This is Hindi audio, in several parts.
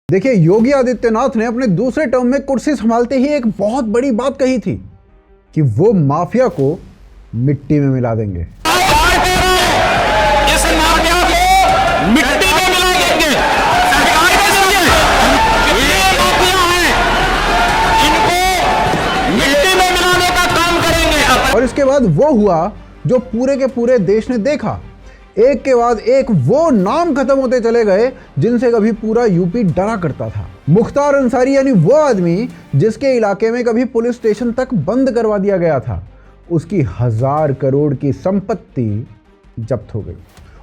देखिए, योगी आदित्यनाथ ने अपने दूसरे टर्म में कुर्सी संभालते ही एक बहुत बड़ी बात कही थी कि वो माफिया को मिट्टी में मिला देंगे। इस माफिया को मिट्टी में मिला देंगे। सरकार के जरिए ये माफिया है, इनको मिट्टी में मिलाने का काम करेंगे। और इसके बाद वो हुआ जो पूरे के पूरे देश ने देखा। एक के बाद एक वो नाम खत्म होते चले गए जिनसे कभी पूरा यूपी डरा करता था। मुख्तार अंसारी यानी वो आदमी जिसके इलाके में कभी पुलिस स्टेशन तक बंद करवा दिया गया था, उसकी 1000 करोड़ की संपत्ति जब्त हो गई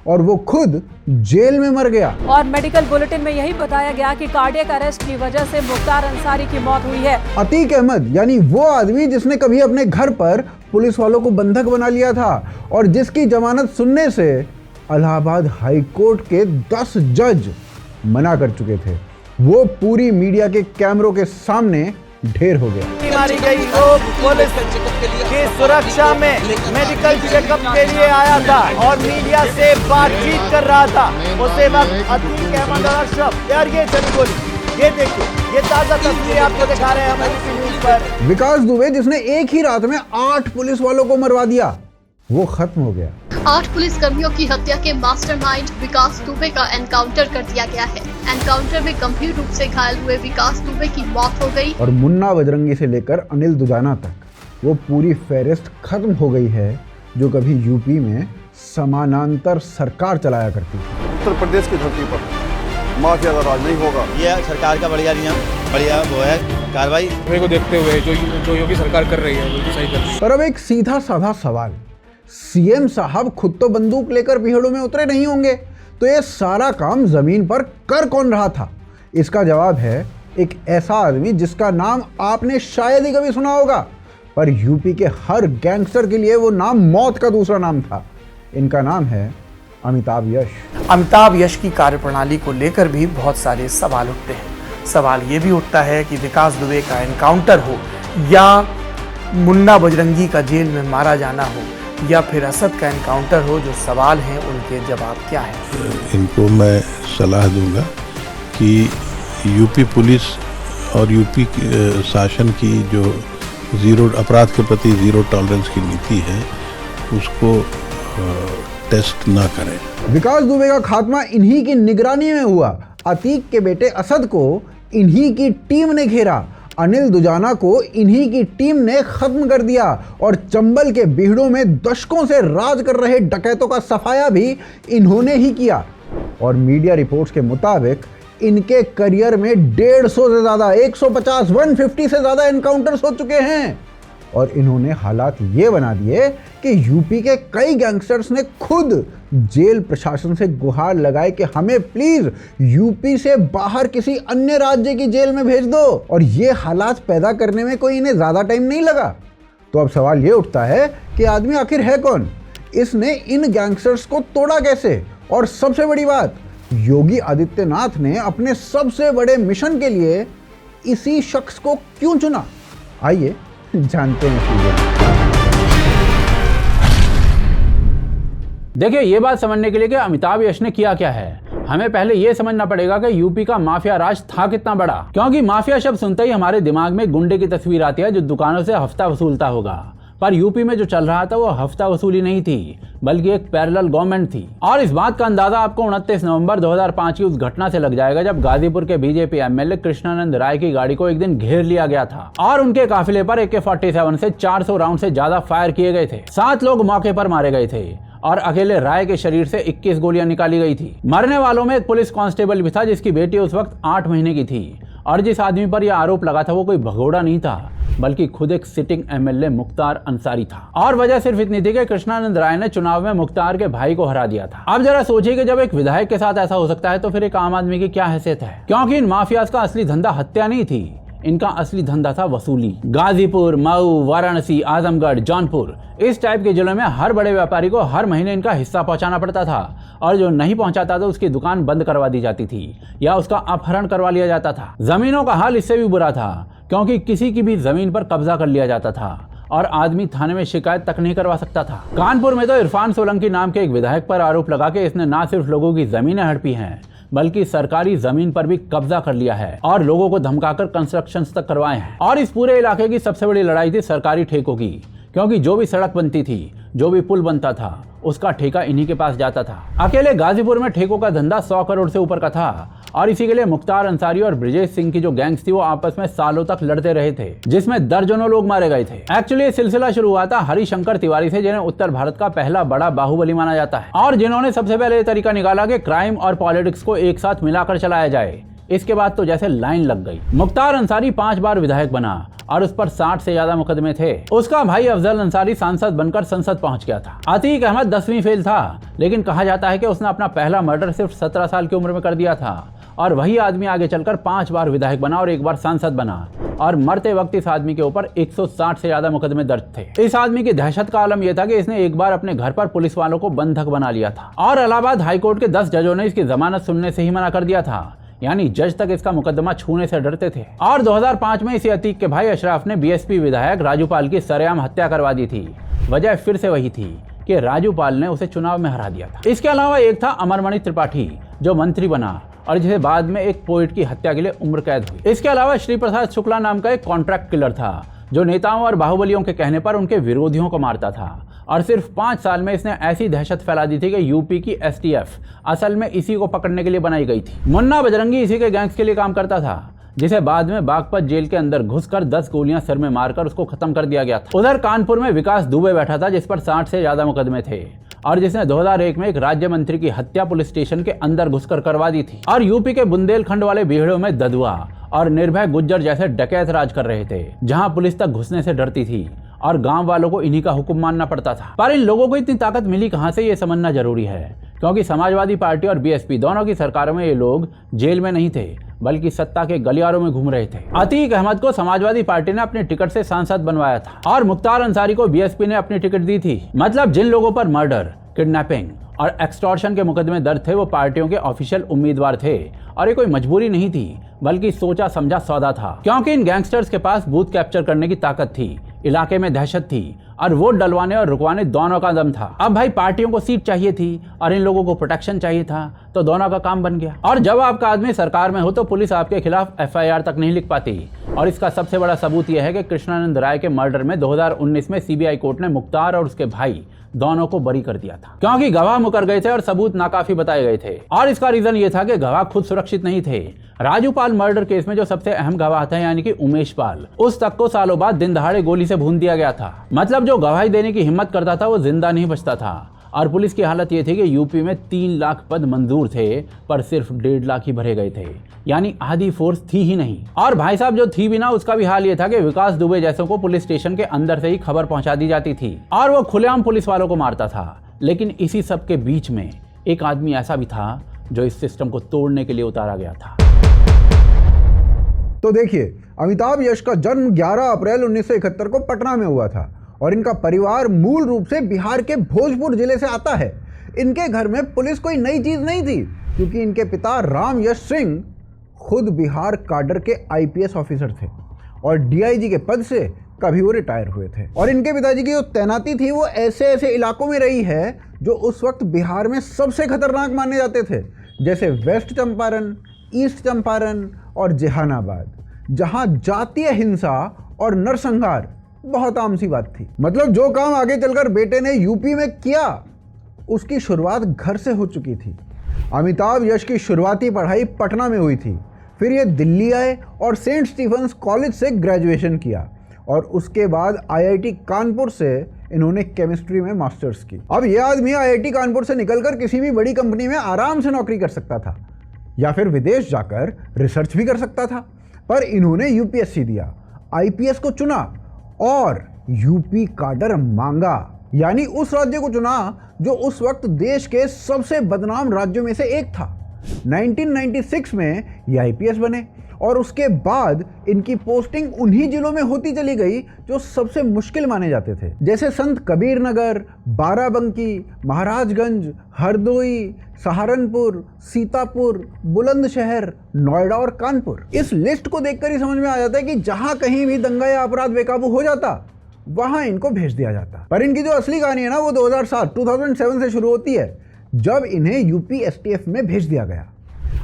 और वो खुद जेल में मर गया। और मेडिकल बुलेटिन में यही बताया गया कि कार्डियक अरेस्ट की वजह से मुख्तार अंसारी की मौत हुई है। अतीक अहमद यानी वो आदमी जिसने कभी अपने घर पर पुलिस वालों को बंधक बना लिया था और जिसकी जमानत सुनने से इलाहाबाद हाई कोर्ट के 10 जज मना कर चुके थे, वो पूरी मीडिया के कैमरों के सामने ढेर हो गया। मारी गई लोग पुलिस की सुरक्षा में मेडिकल चेकअप के लिए आया था और मीडिया से बातचीत कर रहा था। उसे वक्त अतीक अहमद और अशरफ, यार ये चली गोली, ये देखिए, ये ताजा तस्वीरें आपको दिखा रहे हैं हमारी न्यूज़ पर। विकास दुबे जिसने एक ही रात में 8 पुलिस वालों को मरवा दिया, वो खत्म हो गया। 8 पुलिस कर्मियों की हत्या के मास्टरमाइंड विकास दुबे का एनकाउंटर कर दिया गया है। एनकाउंटर में गंभीर रूप से घायल हुए विकास दुबे की मौत हो गई और मुन्ना बजरंगी से लेकर अनिल दुजाना तक वो पूरी फेहरिस्त खत्म हो गई है जो कभी यूपी में समानांतर सरकार चलाया करती थी। उत्तर प्रदेश की धरती पर माफिया का राज नहीं होगा। ये सरकार का बढ़िया नियम, बढ़िया वो है कार्रवाई को देखते हुए जो योगी सरकार कर रही है वो सही कर रही है। पर अब एक सीधा साधा सवाल, सीएम साहब खुद तो बंदूक लेकर पीहड़ों में उतरे नहीं होंगे, तो ये सारा काम जमीन पर कर कौन रहा था? इसका जवाब है एक ऐसा आदमी जिसका नाम आपने शायद ही कभी सुना होगा, पर यूपी के हर गैंगस्टर के लिए वो नाम मौत का दूसरा नाम था। इनका नाम है अमिताभ यश। अमिताभ यश की कार्यप्रणाली को लेकर भी बहुत सारे सवाल उठते हैं। सवाल ये भी उठता है कि विकास दुबे का एनकाउंटर हो या मुन्ना बजरंगी का जेल में मारा जाना हो या फिर असद का एनकाउंटर हो, जो सवाल हैं उनके जवाब क्या हैं? इनको मैं सलाह दूंगा कि यूपी पुलिस और यूपी शासन की जो जीरो अपराध के प्रति जीरो टॉलरेंस की नीति है उसको टेस्ट ना करें। विकास दुबे का खात्मा इन्हीं की निगरानी में हुआ। अतीक के बेटे असद को इन्हीं की टीम ने घेरा, अनिल दुजाना को इन्हीं की टीम ने खत्म कर दिया और चंबल के बीहड़ों में दशकों से राज कर रहे डकैतों का सफाया भी इन्होंने ही किया। और मीडिया रिपोर्ट्स के मुताबिक इनके करियर में 150 से ज्यादा, 150, 150 से ज्यादा एनकाउंटर्स हो चुके हैं और इन्होंने हालात ये बना दिए कि यूपी के कई गैंगस्टर्स ने खुद जेल प्रशासन से गुहार लगाए कि हमें प्लीज यूपी से बाहर किसी अन्य राज्य की जेल में भेज दो, और ये हालात पैदा करने में कोई इन्हें ज्यादा टाइम नहीं लगा। तो अब सवाल ये उठता है कि आदमी आखिर है कौन? इसने इन गैंगस्टर्स को तोड़ा कैसे? और सबसे बड़ी बात, योगी आदित्यनाथ ने अपने सबसे बड़े मिशन के लिए इसी शख्स को क्यों चुना? आइए जानते हैं। देखिए, ये बात समझने के लिए कि अमिताभ यश ने किया क्या है, हमें पहले ये समझना पड़ेगा कि यूपी का माफिया राज था कितना बड़ा। क्योंकि माफिया शब्द सुनते ही हमारे दिमाग में गुंडे की तस्वीर आती है जो दुकानों से हफ्ता वसूलता होगा, पर यूपी में जो चल रहा था वो हफ्ता वसूली नहीं थी बल्कि एक पैरेलल गवर्नमेंट थी। और इस बात का अंदाजा आपको 29 नवंबर 2005 की उस घटना से लग जाएगा जब गाजीपुर के बीजेपी एमएलए कृष्णानंद राय की गाड़ी को एक दिन घेर लिया गया था और उनके काफिले पर AK-47 से 400 राउंड से ज्यादा फायर किए गए थे। 7 लोग मौके पर मारे गए थे और अकेले राय के शरीर से 21 गोलियां निकाली गई थी। मरने वालों में एक पुलिस कांस्टेबल भी था जिसकी बेटी उस वक्त 8 महीने की थी और जिस आदमी पर यह आरोप लगा था वो कोई भगोड़ा नहीं था बल्कि खुद एक सिटिंग एमएलए मुख्तार अंसारी था। और वजह सिर्फ इतनी थी कि कृष्णानंद राय ने चुनाव में मुख्तार के भाई को हरा दिया था। अब जरा सोचिए कि जब एक विधायक के साथ ऐसा हो सकता है तो फिर एक आम आदमी की क्या हैसियत है? क्योंकि इन माफियाज का असली धंधा हत्या नहीं थी, इनका असली धंधा था वसूली। गाजीपुर, मऊ, वाराणसी, आजमगढ़, जौनपुर, इस टाइप के जिलों में हर बड़े व्यापारी को हर महीने इनका हिस्सा पहुंचाना पड़ता था और जो नहीं पहुंचाता था उसकी दुकान बंद करवा दी जाती थी या उसका अपहरण करवा लिया जाता था। जमीनों का हाल इससे भी बुरा था क्योंकि किसी की भी जमीन पर कब्जा कर लिया जाता था और आदमी थाने में शिकायत तक नहीं करवा सकता था। कानपुर में तो इरफान सोलंकी नाम के एक विधायक पर आरोप लगा कि इसने न सिर्फ लोगों की जमीनें हड़पी हैं बल्कि सरकारी जमीन पर भी कब्जा कर लिया है और लोगों को धमकाकर कंस्ट्रक्शन तक करवाए हैं। और इस पूरे इलाके की सबसे बड़ी लड़ाई थी सरकारी ठेकों की, क्योंकि जो भी सड़क बनती थी, जो भी पुल बनता था, उसका ठेका इन्हीं के पास जाता था। अकेले गाजीपुर में ठेकों का धंधा 100 करोड़ से ऊपर का था और इसी के लिए मुख्तार अंसारी और ब्रिजेश सिंह की जो गैंग्स थी वो आपस में सालों तक लड़ते रहे थे, जिसमें दर्जनों लोग मारे गए थे। एक्चुअली ये सिलसिला शुरू हुआ था हरिशंकर तिवारी से, जिन्हें उत्तर भारत का पहला बड़ा बाहुबली माना जाता है और जिन्होंने सबसे पहले ये तरीका निकाला कि क्राइम और पॉलिटिक्स को एक साथ मिलाकर चलाया जाए। इसके बाद तो जैसे लाइन लग गई। मुख्तार अंसारी 5 बार विधायक बना और उस पर 60 से ज्यादा मुकदमे थे। उसका भाई अफजल अंसारी सांसद बनकर संसद पहुंच गया था। अतीक अहमद 10वीं फेल था, लेकिन कहा जाता है कि उसने अपना पहला मर्डर सिर्फ 17 साल की उम्र में कर दिया था और वही आदमी आगे चलकर 5 बार विधायक बना और 1 बार सांसद बना और मरते वक्त इस आदमी के ऊपर 160 से ज्यादा मुकदमे दर्ज थे। इस आदमी की दहशत का आलम यह था कि इसने एक बार अपने घर पर पुलिस वालों को बंधक बना लिया था और इलाहाबाद हाईकोर्ट के 10 जजों ने इसकी जमानत सुनने से ही मना कर दिया था, यानी जज तक इसका मुकदमा छूने से डरते थे। और 2005 में इसी अतीक के भाई अशराफ ने बीएसपी विधायक राजू पाल की सरेआम हत्या करवा दी थी। वजह फिर से वही थी कि राजू पाल ने उसे चुनाव में हरा दिया था। इसके अलावा एक था अमरमणि त्रिपाठी, जो मंत्री बना और जिसे बाद में एक पोइट की हत्या के लिए उम्र कैद हुई। इसके अलावा श्री प्रसाद शुक्ला नाम का एक कॉन्ट्रैक्ट किलर था, जो नेताओं और बाहुबलियों के कहने पर उनके विरोधियों को मारता था और सिर्फ 5 साल में इसने ऐसी दहशत फैला दी थी कि यूपी की एसटीएफ असल में इसी को पकड़ने के लिए बनाई गई थी। मुन्ना बजरंगी इसी के गैंग्स के लिए काम करता था, जिसे बाद में बागपत जेल के अंदर घुसकर 10 गोलियां सिर में मारकर उसको खत्म कर दिया गया था। उधर कानपुर में विकास दुबे बैठा था, जिस पर 60 से ज्यादा मुकदमे थे और जिसने 2001 में एक राज्य मंत्री की हत्या पुलिस स्टेशन के अंदर घुसकर करवा दी थी। और यूपी के बुंदेलखंड वाले बीहड़ों में ददुआ और निर्भय गुज्जर जैसे डकैत राज कर रहे थे, जहां पुलिस तक घुसने से डरती थी और गांव वालों को इन्हीं का हुक्म मानना पड़ता था। पर इन लोगों को इतनी ताकत मिली कहां से, ये समझना जरूरी है, क्योंकि समाजवादी पार्टी और बीएसपी दोनों की सरकारों में ये लोग जेल में नहीं थे, बल्कि सत्ता के गलियारों में घूम रहे थे। अतीक अहमद को समाजवादी पार्टी ने अपनी टिकट से सांसद बनवाया था और मुख्तार अंसारी को बीएसपी ने अपनी टिकट दी थी। मतलब जिन लोगों पर मर्डर, किडनैपिंग और एक्सटॉर्शन के मुकदमे दर्ज थे, वो पार्टियों के ऑफिशियल उम्मीदवार थे और ये कोई मजबूरी नहीं थी, बल्कि सोचा समझा सौदा था, क्योंकि इन गैंगस्टर्स के पास बूथ कैप्चर करने की ताकत थी, इलाके में दहशत थी और वोट डलवाने और रुकवाने दोनों का दम था। अब भाई पार्टियों को सीट चाहिए थी और इन लोगों को प्रोटेक्शन चाहिए था, तो दोनों का काम बन गया। और जब आपका आदमी सरकार में हो तो पुलिस आपके खिलाफ एफआईआर तक नहीं लिख पाती। और इसका सबसे बड़ा सबूत यह है कि कृष्णानंद राय के मर्डर में 2019 में सीबीआई कोर्ट ने मुख्तार और उसके भाई दोनों को बरी कर दिया था, क्योंकि गवाह मुकर गए थे और सबूत नाकाफी बताए गए थे। और इसका रीजन ये था कि गवाह खुद सुरक्षित नहीं थे। राजू पाल मर्डर केस में जो सबसे अहम गवाह था, यानी कि उमेश पाल, उस तक को सालों बाद दिन दहाड़े गोली से भून दिया गया था। मतलब जो गवाही देने की हिम्मत करता था वो जिंदा नहीं बचता था। और पुलिस की हालत ये थी कि यूपी में 3 लाख पद मंजूर थे, पर सिर्फ 1.5 लाख ही भरे गए थे, यानी आधी फोर्स थी ही नहीं। और भाई साहब जो थी भी ना, उसका भी हाल ये था कि विकास दुबे जैसों को पुलिस स्टेशन के अंदर से ही खबर पहुंचा दी जाती थी और वो खुलेआम पुलिस वालों को मारता था। लेकिन इसी सब के बीच में एक आदमी ऐसा भी था जो इस सिस्टम को तोड़ने के लिए उतारा गया था। तो देखिए, अमिताभ यश का जन्म 11 अप्रैल 1971 को पटना में हुआ था और इनका परिवार मूल रूप से बिहार के भोजपुर जिले से आता है। इनके घर में पुलिस कोई नई चीज नहीं थी, क्योंकि इनके पिता राम यश सिंह खुद बिहार काडर के आईपीएस ऑफिसर थे और डीआईजी के पद से कभी वो रिटायर हुए थे। और इनके पिताजी की जो तैनाती थी वो ऐसे ऐसे इलाकों में रही है जो उस वक्त बिहार में सबसे खतरनाक माने जाते थे, जैसे वेस्ट चंपारण, ईस्ट चंपारण और जहानाबाद, जहां जातीय हिंसा और नरसंहार बहुत आम सी बात थी। मतलब जो काम आगे चलकर बेटे ने यूपी में किया, उसकी शुरुआत घर से हो चुकी थी। अमिताभ यश की शुरुआती पढ़ाई पटना में हुई थी, फिर ये दिल्ली आए और सेंट स्टीफेंस कॉलेज से ग्रेजुएशन किया और उसके बाद आईआईटी कानपुर से इन्होंने केमिस्ट्री में मास्टर्स की। अब ये आदमी आईआईटी कानपुर से निकलकर किसी भी बड़ी कंपनी में आराम से नौकरी कर सकता था या फिर विदेश जाकर रिसर्च भी कर सकता था, पर इन्होंने यूपीएससी दिया, आईपीएस को चुना और यूपी काडर मांगा, यानी उस राज्य को चुना जो उस वक्त देश के सबसे बदनाम राज्यों में से एक था। 1996 में ये आईपीएस बने और उसके बाद इनकी पोस्टिंग उन्हीं जिलों में होती चली गई जो सबसे मुश्किल माने जाते थे, जैसे संत कबीर नगर, बाराबंकी, महाराजगंज, हरदोई, सहारनपुर, सीतापुर, बुलंदशहर, नोएडा और कानपुर। इस लिस्ट को देखकर ही समझ में आ जाता है कि जहां कहीं भी दंगा या अपराध बेकाबू हो जाता, वहां इनको भेज दिया जाता। पर इनकी जो असली कहानी है ना, वो 2007 से शुरू होती है, जब इन्हें यूपी एसटीएफ में भेज दिया गया।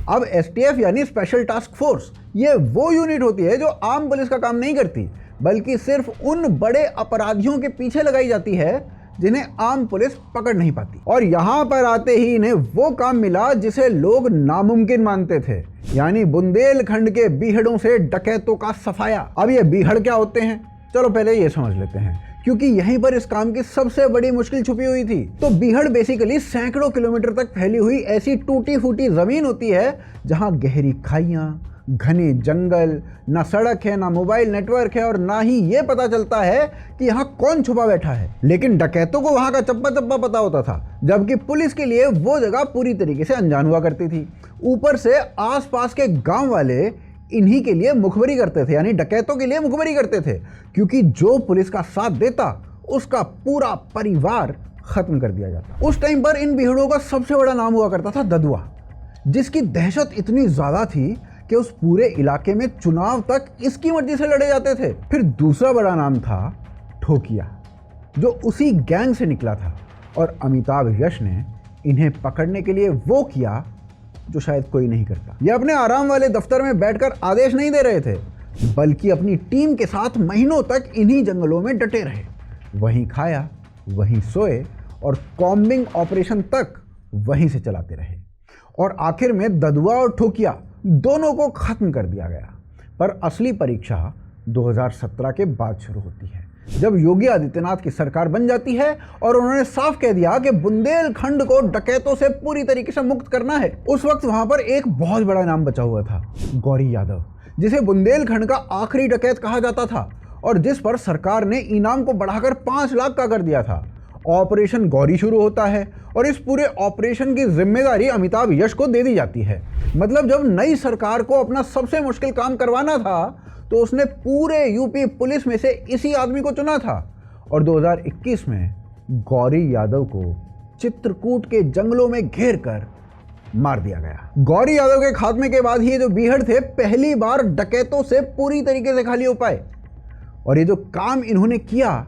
अब एसटीएफ यानी स्पेशल टास्क फोर्स, ये वो यूनिट होती है जो आम पुलिस का काम नहीं करती, बल्कि सिर्फ उन बड़े अपराधियों के पीछे लगाई जाती है जिन्हें आम पुलिस पकड़ नहीं पाती। और यहाँ पर आते ही इन्हें वो काम मिला जिसे लोग नामुमकिन मानते थे, यानी बुंदेलखंड के बीहड़ों से डकैतों का सफाया। अब ये बीहड़ क्या होते हैं, चलो पहले ये समझ लेते हैं, क्योंकि यहीं पर इस काम की सबसे बड़ी मुश्किल छुपी हुई थी। तो बीहड़ बेसिकली सैकड़ों किलोमीटर तक फैली हुई ऐसी टूटी फूटी जमीन होती है जहां गहरी खाइयां, घने जंगल, ना सड़क है, ना मोबाइल नेटवर्क है, और ना ही ये पता चलता है कि यहाँ कौन छुपा बैठा है। लेकिन डकैतों को वहाँ का चप्पा चप्पा पता होता था, जबकि पुलिस के लिए वो जगह पूरी तरीके से अनजान हुआ करती थी। ऊपर से आसपास के गांव वाले इन्हीं के लिए मुखबरी करते थे, यानी डकैतों के लिए मुखबरी करते थे, क्योंकि जो पुलिस का साथ देता उसका पूरा परिवार खत्म कर दिया जाता। उस टाइम पर इन बीहड़ों का सबसे बड़ा नाम हुआ करता था ददुआ, जिसकी दहशत इतनी ज्यादा थी कि उस पूरे इलाके में चुनाव तक इसकी मर्जी से लड़े जाते थे। फिर दूसरा बड़ा नाम था ठोकिया, जो उसी गैंग से निकला था, और अमिताभ यश ने इन्हें पकड़ने के लिए वो किया जो शायद कोई नहीं करता। ये अपने आराम वाले दफ्तर में बैठकर आदेश नहीं दे रहे थे, बल्कि अपनी टीम के साथ महीनों तक इन्हीं जंगलों में डटे रहे, वहीं खाया, वहीं सोए, और कॉम्बिंग ऑपरेशन तक वहीं से चलाते रहे। और आखिर में ददुआ और ठोकिया दोनों को खत्म कर दिया गया। पर असली परीक्षा 2017 के बाद शुरू होती है, जब योगी आदित्यनाथ की सरकार बन जाती है और उन्होंने साफ कह दिया कि बुंदेलखंड को डकैतों से पूरी तरीके से मुक्त करना है। उस वक्त वहां पर एक बहुत बड़ा नाम बचा हुआ था, गौरी यादव, जिसे बुंदेलखंड का आखिरी डकैत कहा जाता था, और जिस पर सरकार ने इनाम को बढ़ाकर 5 लाख का कर दिया था। ऑपरेशन गौरी शुरू होता है और इस पूरे ऑपरेशन की जिम्मेदारी अमिताभ यश को दे दी जाती है। मतलब जब नई सरकार को अपना सबसे मुश्किल काम करवाना था तो उसने पूरे यूपी पुलिस में से इसी आदमी को चुना था, और 2021 में गौरी यादव को चित्रकूट के जंगलों में घेर कर मार दिया गया। गौरी यादव के खात्मे के बाद ही जो बीहड़ थे पहली बार डकैतों से पूरी तरीके से खाली हो पाए, और ये जो काम इन्होंने किया,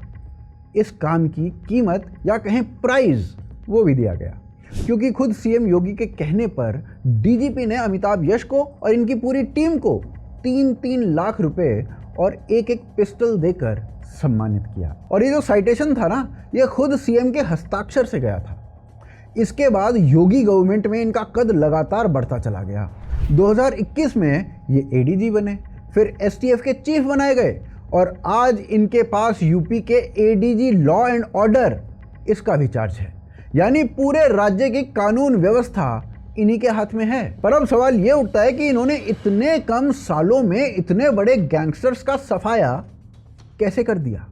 इस काम की कीमत या कहें प्राइज वो भी दिया गया, क्योंकि खुद सीएम योगी के कहने पर डीजीपी ने अमिताभ यश को और इनकी पूरी टीम को 3-3 लाख रुपए और एक पिस्टल देकर सम्मानित किया। और ये जो साइटेशन था ना, ये खुद सीएम के हस्ताक्षर से गया था। इसके बाद योगी गवर्नमेंट में इनका कद लगातार बढ़ता चला गया। 2021 में ये एडीजी बने, फिर एसटीएफ के चीफ बनाए गए, और आज इनके पास यूपी के एडीजी लॉ एंड ऑर्डर इसका भी चार्ज है, यानी पूरे राज्य की कानून व्यवस्था इन्हीं के हाथ में है। पर अब सवाल ये उठता है कि इन्होंने इतने कम सालों में इतने बड़े गैंगस्टर्स का सफाया कैसे कर दिया।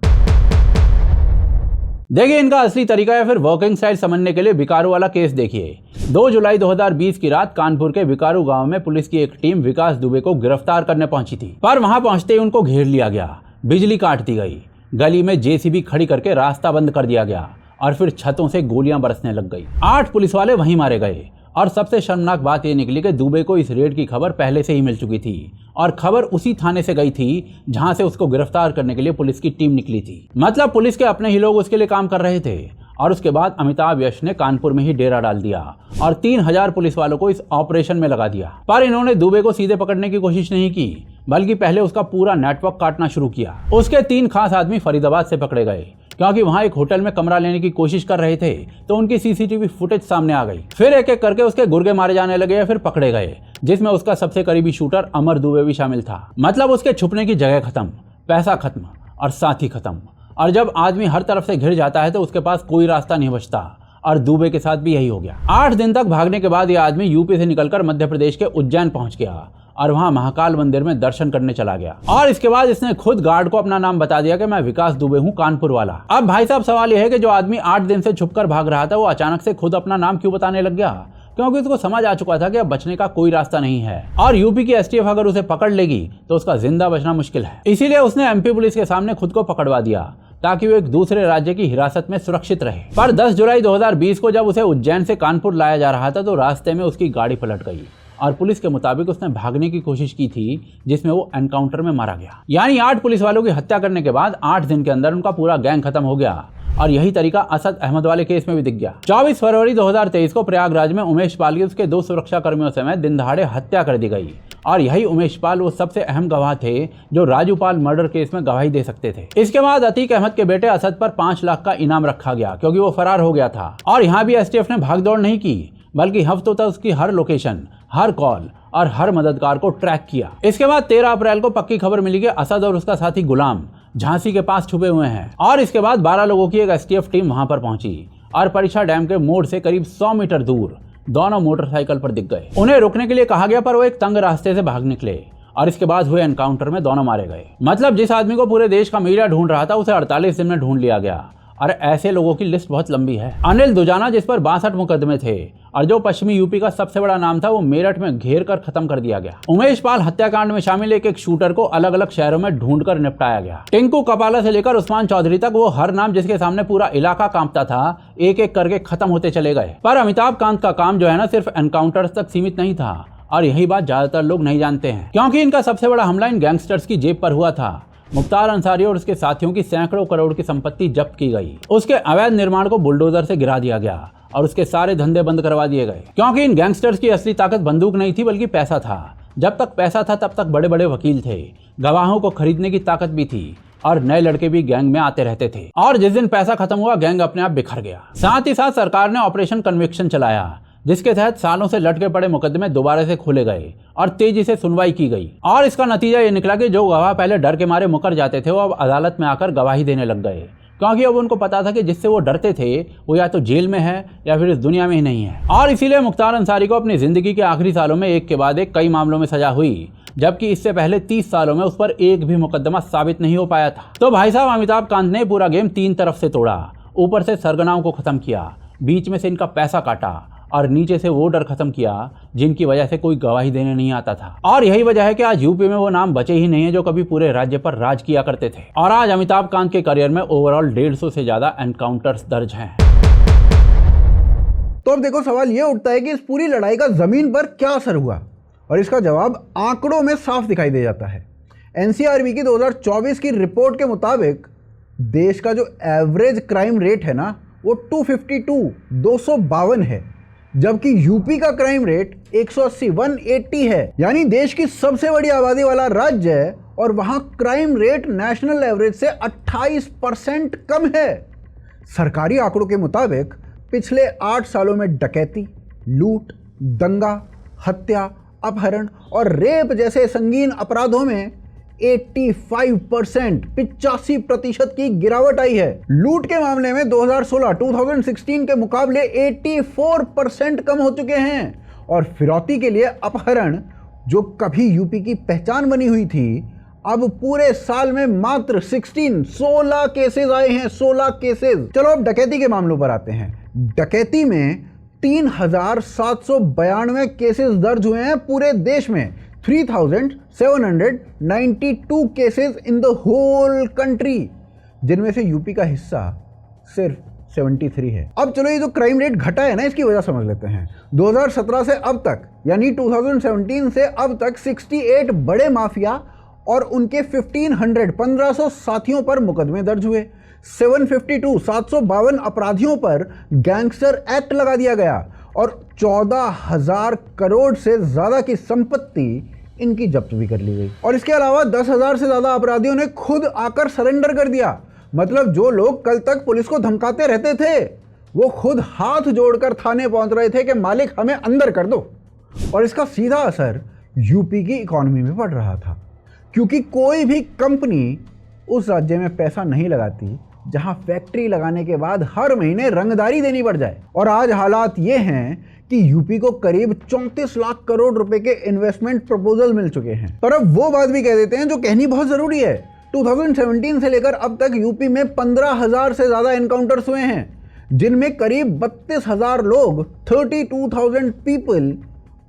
देखिए इनका असली तरीका या फिर वर्किंग स्टाइल समझने के लिए बिकारू वाला केस देखिए। 2 जुलाई 2020 की रात कानपुर के बिकारू गांव में पुलिस की एक टीम विकास दुबे को गिरफ्तार करने पहुंची थी, पर वहां पहुंचते ही उनको घेर लिया गया, बिजली काट दी गई, गली में जेसीबी खड़ी करके रास्ता बंद कर दिया गया, और फिर छतों से गोलियां बरसने लग गई। 8 पुलिस वाले वहीं मारे गए। और सबसे शर्मनाक बात यह निकली कि दुबे को इस रेड की खबर पहले से ही मिल चुकी थी, और खबर उसी थाने से गई थी जहां से उसको गिरफ्तार करने के लिए पुलिस की टीम निकली थी। मतलब पुलिस के अपने ही लोग उसके लिए काम कर रहे थे। और उसके बाद अमिताभ यश ने कानपुर में ही डेरा डाल दिया और 3000 पुलिस वालों को इस ऑपरेशन में लगा दिया। पर इन्होंने दुबे को सीधे पकड़ने की कोशिश नहीं की, बल्कि पहले उसका पूरा नेटवर्क काटना शुरू किया। उसके 3 खास आदमी फरीदाबाद से पकड़े गए, क्योंकि वहां एक होटल में कमरा लेने की कोशिश कर रहे थे, तो उनकी सीसीटीवी फुटेज सामने आ गई। फिर एक एक करके उसके गुर्गे मारे जाने लगे या फिर पकड़े गए, जिसमें उसका सबसे करीबी शूटर अमर दुबे भी शामिल था। मतलब उसके छुपने की जगह खत्म, पैसा खत्म और साथी खत्म। और जब आदमी हर तरफ से घिर जाता है तो उसके पास कोई रास्ता नहीं बचता, और दुबे के साथ भी यही हो गया। 8 दिन तक भागने के बाद यह आदमी यूपी से निकलकर मध्य प्रदेश के उज्जैन पहुंच गया और वहां महाकाल मंदिर में दर्शन करने चला गया। और इसके बाद इसने खुद गार्ड को अपना नाम बता दिया कि मैं विकास दुबे हूं, कानपुर वाला। अब भाई साहब सवाल यह है कि जो आदमी 8 दिन से छुपकर भाग रहा था, वो अचानक से खुद अपना नाम क्यों बताने लग गया? क्योंकि उसको समझ आ चुका था कि अब बचने का कोई रास्ता नहीं है, और यूपी की एसटीएफ अगर उसे पकड़ लेगी तो उसका जिंदा बचना मुश्किल है। इसीलिए उसने एमपी पुलिस के सामने खुद को पकड़वा दिया, ताकि वो एक दूसरे राज्य की हिरासत में सुरक्षित रहे। पर 10 जुलाई 2020 को जब उसे उज्जैन से कानपुर लाया जा रहा था, तो रास्ते में उसकी गाड़ी पलट गई, और पुलिस के मुताबिक उसने भागने की कोशिश की थी, जिसमें वो एनकाउंटर में मारा गया। यानी 8 पुलिस वालों की हत्या करने के बाद 8 दिन के अंदर उनका पूरा गैंग खत्म हो गया, और यही तरीका असद अहमद वाले केस में भी दिख गया। 24 फरवरी 2023 को प्रयागराज में उमेश पाल की उसके 2 सुरक्षा कर्मियों समेत दिन दहाड़े हत्या कर दी गई और यही उमेश पाल वो सबसे अहम गवाह थे जो राजू पाल मर्डर केस में गवाही दे सकते थे। इसके बाद अतीक अहमद के बेटे असद पर 5 लाख का इनाम रखा गया क्योंकि वो फरार हो गया था। और यहाँ भी एसटीएफ ने भागदौड़ नहीं की बल्कि हफ्तों तक उसकी हर लोकेशन, हर कॉल और हर मददगार को ट्रैक किया। इसके बाद 13 अप्रैल को पक्की खबर मिली कि असद और उसका साथी गुलाम झांसी के पास छुपे हुए हैं और इसके बाद 12 लोगों की एक एसटीएफ टीम वहां पर पहुंची और परीक्षा डैम के मोड़ से करीब 100 मीटर दूर दोनों मोटरसाइकिल पर दिख गए। उन्हें रुकने के लिए कहा गया पर वो एक तंग रास्ते से भाग निकले और इसके बाद हुए एनकाउंटर में दोनों मारे गए। मतलब जिस आदमी को पूरे देश का मीडिया ढूंढ रहा था उसे 48 दिन में ढूंढ लिया गया और ऐसे लोगों की लिस्ट बहुत लंबी है। अनिल दुजाना जिस पर 62 मुकदमे थे और जो पश्चिमी यूपी का सबसे बड़ा नाम था, वो मेरठ में घेर कर खत्म कर दिया गया। उमेश पाल हत्याकांड में शामिल एक शूटर को अलग अलग शहरों में ढूंढकर निपटाया गया। टिंकू कपाला से लेकर उस्मान चौधरी तक वो हर नाम जिसके सामने पूरा इलाका कांपता था, एक एक करके खत्म होते चले गए। पर अमिताभ कांत का काम जो है ना, सिर्फ एनकाउंटर्स तक सीमित नहीं था और यही बात ज्यादातर लोग नहीं जानते हैं क्योंकि इनका सबसे बड़ा हमला इन गैंगस्टर्स की जेब पर हुआ था। मुख्तार अंसारी और उसके साथियों की सैकड़ों करोड़ की संपत्ति जब्त की गई। उसके अवैध निर्माण को बुलडोजर से गिरा दिया गया और उसके सारे धंधे बंद करवा दिए गए क्योंकि इन गैंगस्टर्स की असली ताकत बंदूक नहीं थी बल्कि पैसा था। जब तक पैसा था तब तक बड़े बड़े वकील थे, गवाहों को खरीदने की ताकत भी थी और नए लड़के भी गैंग में आते रहते थे। और जिस दिन पैसा खत्म हुआ गैंग अपने आप बिखर गया। साथ ही साथ सरकार ने ऑपरेशन कन्विक्शन चलाया जिसके तहत सालों से लटके पड़े मुकदमे दोबारा से खोले गए और तेजी से सुनवाई की गई। और इसका नतीजा ये निकला कि जो गवाह पहले डर के मारे मुकर जाते थे वो अब अदालत में आकर गवाही देने लग गए क्योंकि अब उनको पता था कि जिससे वो डरते थे वो या तो जेल में है या फिर इस दुनिया में ही नहीं है। और इसीलिए मुख्तार अंसारी को अपनी जिंदगी के आखिरी सालों में एक के बाद एक कई मामलों में सजा हुई, जबकि इससे पहले 30 सालों में उस पर एक भी मुकदमा साबित नहीं हो पाया था। तो भाई साहब, अमिताभ कांत ने पूरा गेम 3 तरफ से तोड़ा। ऊपर से सरगनाओं को खत्म किया, बीच में से इनका पैसा काटा और नीचे से वो डर खत्म किया जिनकी वजह से कोई गवाही देने नहीं आता था। और यही वजह है कि आज यूपी में वो नाम बचे ही नहीं है जो कभी पूरे राज्य पर राज किया करते थे। और आज अमिताभ कांत के करियर में ओवरऑल 150 से ज्यादा एनकाउंटर्स दर्ज हैं। तो अब देखो, सवाल ये उठता है कि इस पूरी लड़ाई का जमीन पर क्या असर हुआ और इसका जवाब आंकड़ों में साफ दिखाई दे जाता है। एनसीआरबी की 2024 की रिपोर्ट के मुताबिक देश का जो एवरेज क्राइम रेट है ना, वो 252 है, जबकि यूपी का क्राइम रेट 180 है। यानी देश की सबसे बड़ी आबादी वाला राज्य है और वहां क्राइम रेट नेशनल एवरेज से 28% कम है। सरकारी आंकड़ों के मुताबिक पिछले 8 सालों में डकैती, लूट, दंगा, हत्या, अपहरण और रेप जैसे संगीन अपराधों में 85% की गिरावट आई है। लूट के मामले में 2016 के मुकाबले 84% कम हो चुके हैं और फिरौती के लिए अपहरण, जो कभी यूपी की पहचान बनी हुई थी, अब पूरे साल में मात्र 16 केसेस आए हैं। 16 केसेस। चलो अब डकैती के मामलों पर आते हैं। डकैती में 3792 केसेस दर्ज हुए हैं पूरे देश में। 3792 cases in the whole country, जिनमें से यूपी का हिस्सा सिर्फ 73 है। अब चलो ये जो क्राइम रेट घटा है ना, इसकी वजह समझ लेते हैं। 2017 से अब तक, यानी 2017 से अब तक 68 बड़े माफिया और उनके 1500 साथियों पर मुकदमे दर्ज हुए। 752 अपराधियों पर गैंगस्टर एक्ट लगा दिया गया और 14,000 करोड़ से ज्यादा की संपत्ति इनकी जब्त भी कर ली गई। और इसके अलावा 10,000 से ज्यादा अपराधियों ने खुद आकर सरेंडर कर दिया। मतलब जो लोग कल तक पुलिस को धमकाते रहते थे, वो खुद हाथ जोड़कर थाने पहुंच रहे थे कि मालिक हमें अंदर कर दो। और इसका सीधा असर यूपी की इकोनॉमी में पड़ रहा था, क्योंकि कोई भी कंपनी उस राज्य में पैसा नहीं लगाती जहां फैक्ट्री लगाने के बाद हर महीने रंगदारी देनी पड़ जाए। और आज हालात ये हैं कि यूपी को करीब 34 लाख करोड़ रुपए के इन्वेस्टमेंट प्रपोजल मिल चुके हैं। पर अब वो बात भी कह देते हैं जो कहनी बहुत जरूरी है। 2017 से लेकर अब तक यूपी में 15,000 से ज्यादा एनकाउंटर्स हुए हैं, जिनमें करीब 32,000 लोग 32,000 पीपल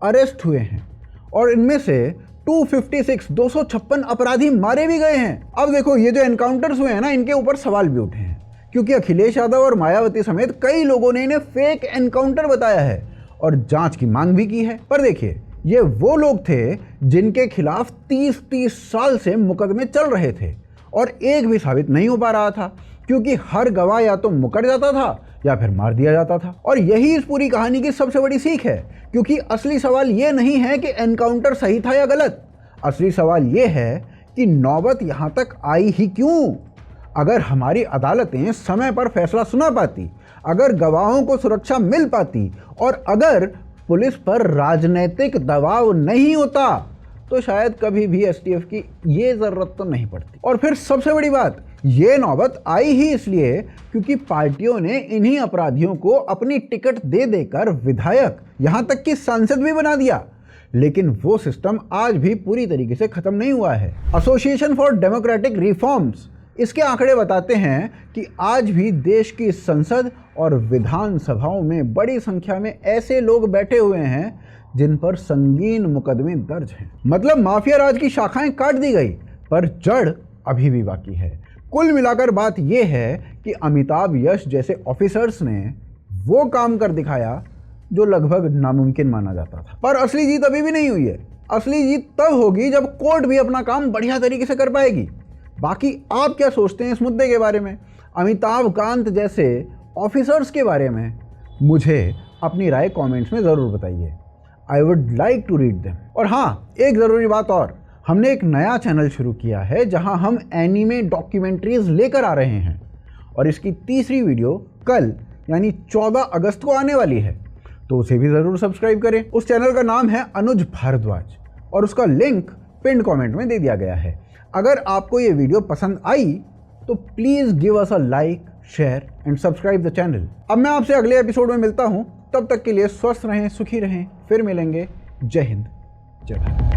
अरेस्ट हुए हैं और इनमें से 256 अपराधी मारे भी गए हैं। अब देखो, ये जो एनकाउंटर्स हुए हैं ना, इनके ऊपर सवाल भी उठे हैं, क्योंकि अखिलेश यादव और मायावती समेत कई लोगों ने इन्हें फेक एनकाउंटर बताया है और जांच की मांग भी की है। पर देखिए, ये वो लोग थे जिनके खिलाफ 30 साल से मुकदमे चल रहे थे और एक भी साबित नहीं हो पा रहा था। क्योंकि हर गवाह या तो मुकर जाता था या फिर मार दिया जाता था। और यही इस पूरी कहानी की सबसे बड़ी सीख है, क्योंकि असली सवाल ये नहीं है कि एनकाउंटर सही था या गलत, असली सवाल ये है कि नौबत यहाँ तक आई ही क्यों। अगर हमारी अदालतें समय पर फैसला सुना पाती, अगर गवाहों को सुरक्षा मिल पाती और अगर पुलिस पर राजनीतिक दबाव नहीं होता तो शायद कभी भी एसटीएफ की ये ज़रूरत तो नहीं पड़ती। और फिर सबसे बड़ी बात, ये नौबत आई ही इसलिए क्योंकि पार्टियों ने इन्हीं अपराधियों को अपनी टिकट दे देकर विधायक, यहाँ तक कि सांसद भी बना दिया। लेकिन वो सिस्टम आज भी पूरी तरीके से खत्म नहीं हुआ है। एसोसिएशन फॉर डेमोक्रेटिक रिफॉर्म्स इसके आंकड़े बताते हैं कि आज भी देश की संसद और विधानसभाओं में बड़ी संख्या में ऐसे लोग बैठे हुए हैं जिन पर संगीन मुकदमे दर्ज हैं। मतलब माफिया राज की शाखाएं काट दी गई, पर जड़ अभी भी बाकी है। कुल मिलाकर बात यह है कि अमिताभ यश जैसे ऑफिसर्स ने वो काम कर दिखाया जो लगभग नामुमकिन माना जाता था। पर असली जीत अभी भी नहीं हुई है। असली जीत तब होगी जब कोर्ट भी अपना काम बढ़िया तरीके से कर पाएगी। बाकी आप क्या सोचते हैं इस मुद्दे के बारे में, अमिताभ कांत जैसे ऑफिसर्स के बारे में? मुझे अपनी राय कमेंट्स में ज़रूर बताइए। I would like to read them. और हाँ, एक ज़रूरी बात और, हमने एक नया चैनल शुरू किया है जहां हम एनीमे डॉक्यूमेंट्रीज लेकर आ रहे हैं और इसकी तीसरी वीडियो कल यानी 14 अगस्त को आने वाली है, तो उसे भी ज़रूर सब्सक्राइब करें। उस चैनल का नाम है अनुज भारद्वाज और उसका लिंक पिन कमेंट में दे दिया गया है। अगर आपको ये वीडियो पसंद आई तो please give us a like, share and subscribe the channel. अब मैं आपसे अगले एपिसोड में मिलता हूँ, तब तक के लिए स्वस्थ रहें, सुखी रहें, फिर मिलेंगे। जय हिंद, जय भारत।